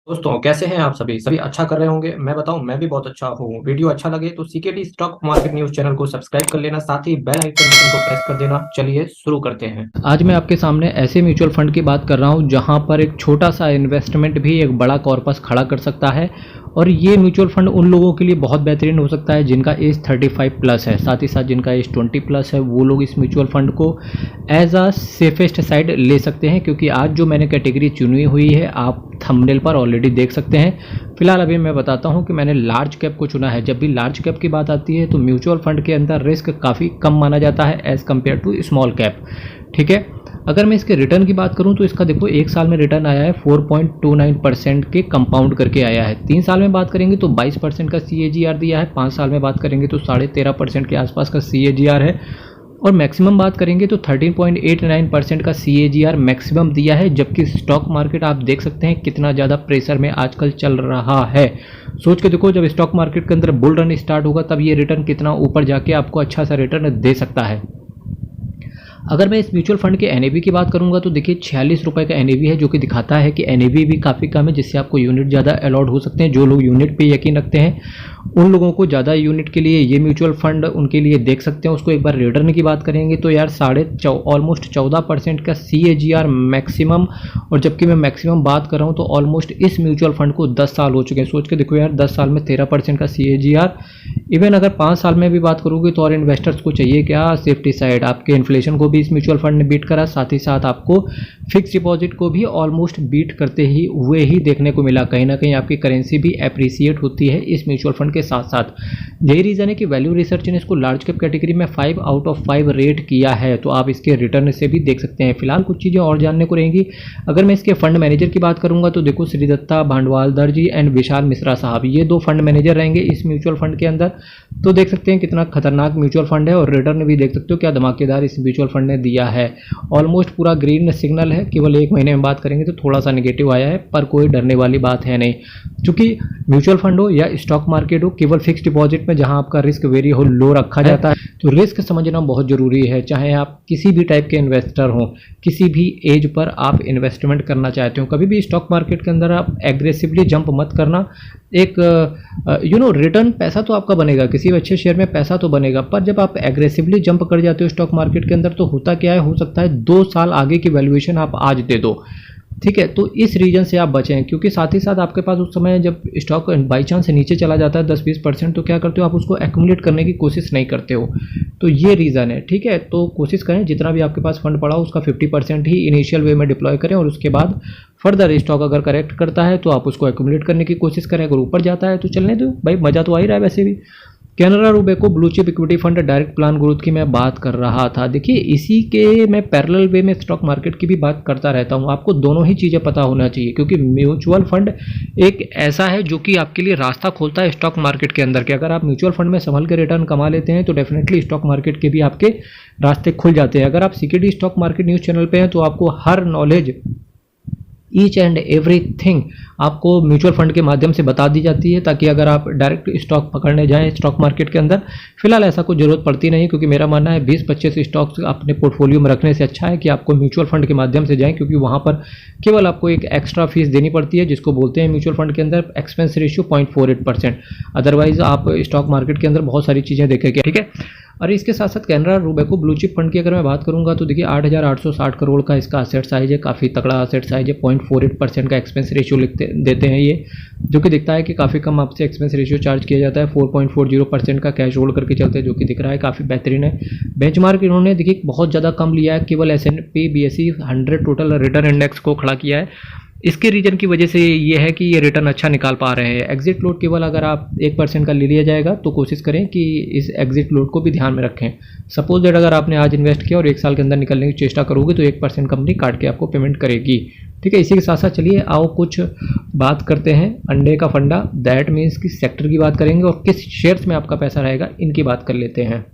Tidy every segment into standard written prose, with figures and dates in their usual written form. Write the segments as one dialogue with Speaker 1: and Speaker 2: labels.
Speaker 1: दोस्तों कैसे हैं आप सभी सभी अच्छा कर रहे होंगे। मैं बताऊं मैं भी बहुत अच्छा हूँ। वीडियो अच्छा लगे तो CKD stock market news channel को सब्सक्राइब कर लेना, साथ ही बेल आइकन बटन को प्रेस कर देना। चलिए शुरू करते हैं।
Speaker 2: आज मैं आपके सामने ऐसे म्यूचुअल फंड की बात कर रहा हूं जहां पर एक छोटा सा इन्वेस्टमेंट भी एक बड़ा कॉर्पस खड़ा कर सकता है। और ये म्यूचुअल फंड उन लोगों के लिए बहुत बेहतरीन हो सकता है जिनका एज 35 प्लस है, साथ ही साथ जिनका एज 20 प्लस है वो लोग इस म्यूचुअल फंड को एज अ सेफेस्ट साइड ले सकते हैं। क्योंकि आज जो मैंने कैटेगरी चुनी हुई है आप थंबनेल पर ऑलरेडी देख सकते हैं। फिलहाल अभी मैं बताता हूं कि मैंने लार्ज कैप को चुना है। जब भी लार्ज कैप की बात आती है तो म्यूचुअल फंड के अंदर रिस्क काफ़ी कम माना जाता है as compare to small cap. ठीक है, अगर मैं इसके रिटर्न की बात करूं तो इसका देखो एक साल में रिटर्न आया है 4.29% के कंपाउंड करके आया है। 3 साल में बात करेंगे तो 22% का CAGR दिया है। 5 साल में बात करेंगे तो 13.5% के आसपास का CAGR है। और मैक्सिमम बात करेंगे तो 13.89% का CAGR मैक्सिमम दिया है। जबकि स्टॉक मार्केट आप देख सकते हैं कितना ज़्यादा प्रेशर में आजकल चल रहा है। सोच के देखो, जब स्टॉक मार्केट के अंदर बुल रन स्टार्ट होगा तब ये रिटर्न कितना ऊपर जाके आपको अच्छा सा रिटर्न दे सकता है। अगर मैं इस म्यूचुअल फंड के NAV की बात करूंगा तो देखिए 46 रुपये का NAV है, जो कि दिखाता है कि NAV भी काफ़ी कम है, जिससे आपको यूनिट ज़्यादा अलॉट हो सकते हैं। जो लोग यूनिट पे यकीन रखते हैं उन लोगों को ज़्यादा यूनिट के लिए ये म्यूचुअल फंड उनके लिए देख सकते हैं। उसको एक बार रिटर्न की बात करेंगे तो यार ऑलमोस्ट 14% का CAGR मैक्सिमम। और जबकि मैं मैक्सिमम बात कर रहा हूँ तो ऑलमोस्ट इस म्यूचुअल फंड को 10 साल हो चुके हैं। सोच के देखो यार, 10 साल में 13% का CAGR। इवन अगर 5 साल में भी बात करोगे तो और इन्वेस्टर्स को चाहिए क्या, सेफ्टी साइड। आपके इन्फ्लेशन को भी इस म्यूचुअल फंड ने बीट करा, साथ ही साथ आपको फिक्स डिपॉजिट को भी ऑलमोस्ट बीट करते ही हुए ही देखने को मिला। कहीं ना कहीं आपकी करेंसी भी एप्रिसिएट होती है इस म्यूचुअल फंड के साथ साथ। यही रीज़न है कि वैल्यू रिसर्च ने इसको लार्ज कैप कैटेगरी में 5 आउट ऑफ 5 रेट किया है। तो आप इसके रिटर्न से भी देख सकते हैं। फिलहाल कुछ चीज़ें और जानने को रहेंगी। अगर मैं इसके फंड मैनेजर की बात करूंगा तो देखो श्रीदत्ता भांडवालदर जी एंड विशाल मिश्रा साहब, ये 2 फंड मैनेजर रहेंगे इस म्यूचुअल फंड के अंदर। तो देख सकते हैं कितना खतरनाक म्यूचुअल फंड है। और रिटर्न भी देख सकते हो क्या धमाकेदार इस म्यूचुअल फंड ने दिया है। ऑलमोस्ट पूरा ग्रीन सिग्नल है। केवल 1 महीने में बात करेंगे तो थोड़ा सा नेगेटिव आया है, पर कोई डरने वाली बात है नहीं। क्योंकि म्यूचुअल फंड हो या स्टॉक मार्केट हो, केवल फिक्स डिपॉजिट में जहां आपका रिस्क वेरी हो लो रखा जाता है, तो रिस्क समझना बहुत जरूरी है। चाहे आप किसी भी टाइप के इन्वेस्टर हो, किसी भी एज पर आप इन्वेस्टमेंट करना चाहते हो, कभी भी स्टॉक मार्केट के अंदर आप एग्रेसिवली जंप मत करना। एक रिटर्न पैसा तो आपका बनेगा, किसी भी अच्छे शेयर में पैसा तो बनेगा, पर जब आप एग्रेसिवली जंप कर जाते हो स्टॉक मार्केट के अंदर तो होता क्या है, हो सकता है 2 साल आगे की वैल्यूएशन आप आज दे दो। ठीक है, तो इस रीजन से आप बचें। क्योंकि साथ ही साथ आपके पास उस समय जब स्टॉक बाई चांस नीचे चला जाता है 10-20%, तो क्या करते हो आप उसको एक्यूमुलेट करने की कोशिश नहीं करते हो। तो ये रीज़न है। ठीक है, तो कोशिश करें जितना भी आपके पास फंड पड़ा हो उसका 50% ही इनिशियल वे में डिप्लॉय करें, और उसके बाद फर्दर स्टॉक अगर करेक्ट करता है तो आप उसको एक्यूमुलेट करने की कोशिश करें। अगर ऊपर जाता है तो चलने दो भाई, मज़ा तो आ ही रहा है वैसे भी। Canara Robeco blue chip equity fund direct plan growth की मैं बात कर रहा था। देखिए इसी के मैं पैरेलल वे में स्टॉक मार्केट की भी बात करता रहता हूं। आपको दोनों ही चीज़ें पता होना चाहिए, क्योंकि म्यूचुअल फंड एक ऐसा है जो कि आपके लिए रास्ता खोलता है स्टॉक मार्केट के अंदर के। अगर आप म्यूचुअल फंड में संभल के रिटर्न कमा लेते हैं तो डेफिनेटली स्टॉक मार्केट के भी आपके रास्ते खुल जाते हैं। अगर आप CKD stock market news channel पर हैं तो आपको हर नॉलेज, ईच एंड एवरीथिंग आपको म्यूचुअल फंड के माध्यम से बता दी जाती है, ताकि अगर आप डायरेक्ट स्टॉक पकड़ने जाएं स्टॉक मार्केट के अंदर, फिलहाल ऐसा कोई ज़रूरत पड़ती नहीं। क्योंकि मेरा मानना है 20-25 स्टॉक्स अपने पोर्टफोलियो में रखने से अच्छा है कि आपको म्यूचुअल फंड के माध्यम से जाएं। क्योंकि वहाँ पर केवल आपको एक एक्स्ट्रा फीस देनी पड़ती है, जिसको बोलते हैं म्यूचुअल फंड के अंदर एक्सपेंस रेशियो 0.48%। अदरवाइज आप स्टॉक मार्केट के अंदर बहुत सारी चीज़ें देखेंगे। ठीक है, और इसके साथ साथ Canara Robeco blue chip fund की अगर मैं बात करूंगा तो देखिए 8,860 करोड़ का इसका असेट साइज है। काफ़ी तगड़ा असेट साइज है। 0.48% का एक्सपेंस रेशियो देते हैं ये, जो कि दिखता है कि काफ़ी कम आपसे एक्सपेंस रेशियो चार्ज किया जाता है। 4.40% का कैश होल्ड करके चलते हैं, जो कि दिख रहा है काफ़ी बेहतरीन है। बेंचमार्क इन्होंने देखिए बहुत ज़्यादा कम लिया है, केवल S&P BSE 100 total return index को खड़ा किया है। इसके रीजन की वजह से ये है कि ये रिटर्न अच्छा निकाल पा रहे हैं। एग्जिट लोड केवल अगर आप 1% का ले लिया जाएगा तो कोशिश करें कि इस एग्जिट लोड को भी ध्यान में रखें। सपोज दैट अगर आपने आज इन्वेस्ट किया और 1 साल के अंदर निकलने की चेष्टा करोगे तो 1% कंपनी काट के आपको पेमेंट करेगी। ठीक है, इसी के साथ साथ चलिए आओ कुछ बात करते हैं अंडे का फंडा, दैट मीन्स किस सेक्टर की बात करेंगे और किस शेयर्स में आपका पैसा रहेगा, इनकी बात कर लेते हैं।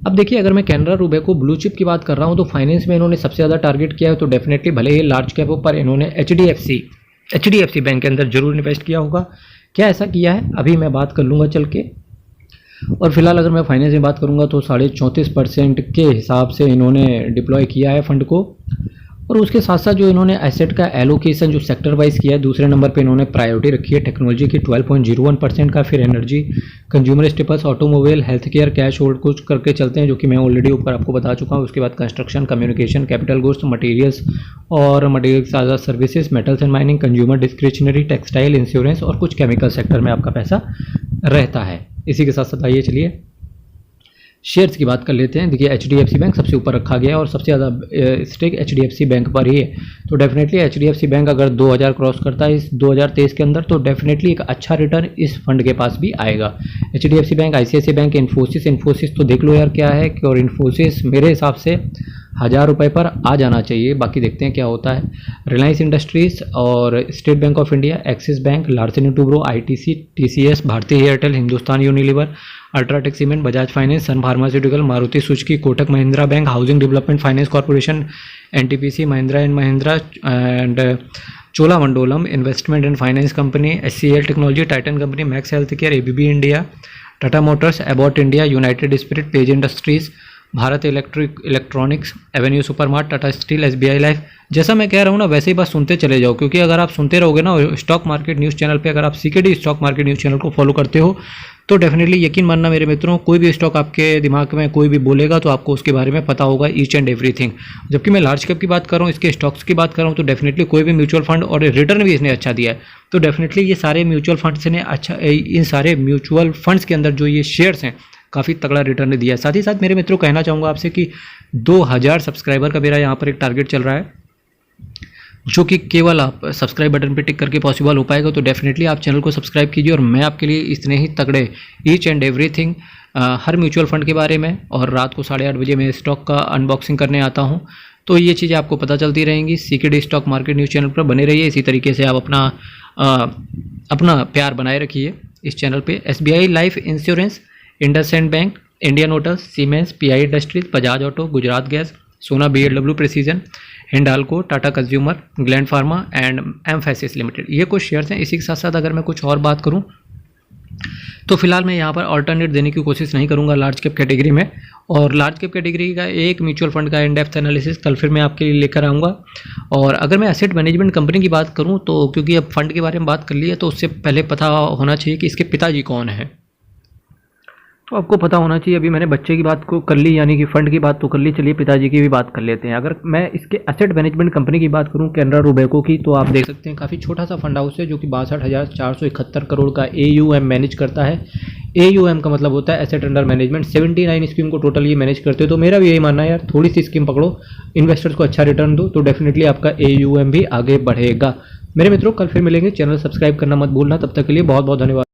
Speaker 2: अब देखिए अगर मैं कैनरा रूबेको ब्लू चिप की बात कर रहा हूं तो फाइनेंस में इन्होंने सबसे ज़्यादा टारगेट किया है। तो डेफिनेटली भले ही लार्ज कैप पर इन्होंने HDFC बैंक के अंदर जरूर इन्वेस्ट किया होगा। क्या ऐसा किया है अभी मैं बात कर लूँगा चल के। और फिलहाल अगर मैं फाइनेंस में बात करूँगा तो 34.5% के हिसाब से इन्होंने डिप्लॉय किया है फंड को। और उसके साथ साथ जो इन्होंने एसेट का एलोकेशन जो सेक्टर वाइज किया है, दूसरे नंबर पे इन्होंने प्रायोरिटी रखी है टेक्नोलॉजी की 12.01% का, फिर energy, consumer staples, automobile, health care, cash hold कुछ करके चलते हैं जो कि मैं ऑलरेडी ऊपर आपको बता चुका हूँ। उसके बाद construction, communication, capital goods, materials और मटेरियल साझा services, metals and mining, consumer discretionary, textile, insurance और कुछ केमिकल सेक्टर में आपका पैसा रहता है। इसी के साथ साथ आइए चलिए शेयर्स की बात कर लेते हैं। देखिए HDFC बैंक सबसे ऊपर रखा गया है और सबसे ज़्यादा स्टेक HDFC बैंक पर ही है। तो डेफिनेटली HDFC बैंक अगर 2000 क्रॉस करता है इस 2023 के अंदर तो डेफिनेटली एक अच्छा रिटर्न इस फंड के पास भी आएगा। HDFC bank, ICICI bank, Infosys तो देख लो यार क्या है कि, और इन्फोसिस मेरे हिसाब से 1000 रुपये पर आ जाना चाहिए, बाकी देखते हैं क्या होता है। रिलायंस इंडस्ट्रीज़ और State Bank of India, Axis Bank, Larsen and Toubro, ITC, TCS, Bharti Airtel, Hindustan Unilever, UltraTech Cement, Bajaj Finance, Sun Pharmaceutical, Maruti Suzuki, Kotak Mahindra Bank, Housing Development Finance Corporation, NTPC, Mahindra and Mahindra and Cholamandalam Investment and Finance Company, SCL Technology, Titan Company, Max Health Care, ABB India, Tata Motors, Abbott India, United Spirit, Page Industries, Bharat Electronics, Avenue Supermart, Tata steel, SBI life. जैसा मैं कह रहा हूँ ना वैसे ही बस सुनते चले जाओ, क्योंकि अगर आप सुनते रहोगे ना स्टॉक मार्केट न्यूज़ चैनल पे, अगर आप CKD stock market news channel को फॉलो करते हो तो डेफिनेटली यकीन मानना मेरे मित्रों, कोई भी स्टॉक आपके दिमाग में कोई भी बोलेगा तो आपको उसके बारे में पता होगा ईच एंड एवरीथिंग। जबकि मैं लार्ज कैप की बात कर रहा हूँ, इसके स्टॉक्स की बात कर रहा हूँ, तो डेफिनेटली कोई भी म्यूचुअल फंड और रिटर्न भी इसने अच्छा दिया है। तो डेफिनेटली ये सारे म्यूचुअल फंड्स ने अच्छा, इन सारे म्यूचुअल फंड्स के अंदर जो ये शेयर्स हैं काफ़ी तगड़ा रिटर्न दिया है। साथ ही साथ मेरे मित्रों कहना चाहूँगा आपसे कि 2000 सब्सक्राइबर का मेरा यहाँ पर एक टारगेट चल रहा है, जो कि केवल आप सब्सक्राइब बटन पे टिक करके पॉसिबल हो पाएगा। तो डेफिनेटली आप चैनल को सब्सक्राइब कीजिए और मैं आपके लिए इतने ही तगड़े each and everything her mutual fund के बारे में, और रात को 8:30 बजे मैं स्टॉक का अनबॉक्सिंग करने आता हूं, तो ये चीज़ें आपको पता चलती रहेंगी। CKD stock market news channel पर बने रहिए। इसी तरीके से आप अपना प्यार बनाए रखिए इस चैनल पर। SBI life insurance, IndusInd bank, Indian hotels, siemens, PI industries, Bajaj auto, Gujarat gas, सोना BLW precision, Hindalco, Tata consumer, gland pharma and emphasis limited, ये कुछ शेयर्स हैं। इसी के साथ साथ अगर मैं कुछ और बात करूं तो फिलहाल मैं यहाँ पर अल्टरनेट देने की कोशिश नहीं करूँगा लार्ज कैप कैटेगरी में, और लार्ज कैप कैटेगरी का एक म्यूचुअल फंड का इन डेप्थ एनालिसिस कल फिर मैं आपके लिए लेकर आऊँगा। और अगर मैं एसेट मैनेजमेंट कंपनी की बात करूँ तो क्योंकि अब फंड के बारे में बात कर ली है तो उससे पहले पता होना चाहिए कि इसके पिताजी कौन है। तो आपको पता होना चाहिए, अभी मैंने बच्चे की बात को कर ली, यानी कि फंड की बात तो कर ली, चलिए पिताजी की भी बात कर लेते हैं। अगर मैं इसके एसेट मैनेजमेंट कंपनी की बात करूं कैनरा रोबेको की, तो आप देख सकते हैं काफ़ी छोटा सा फंड हाउस है जो कि 62,471 करोड़ का AUM मैनेज करता है। AUM का मतलब होता है एसेट अंडर मैनेजमेंट। 79 स्कीम को टोटल ये मैनेज करते हो। तो मेरा भी यही मानना है यार, थोड़ी सी स्कीम पकड़ो, इन्वेस्टर्स को अच्छा रिटर्न दो, तो डेफिनेटली आपका AUM भी आगे बढ़ेगा। मेरे मित्रों कल फिर मिलेंगे, चैनल सब्सक्राइब करना मत भूलना। तब तक के लिए बहुत बहुत धन्यवाद।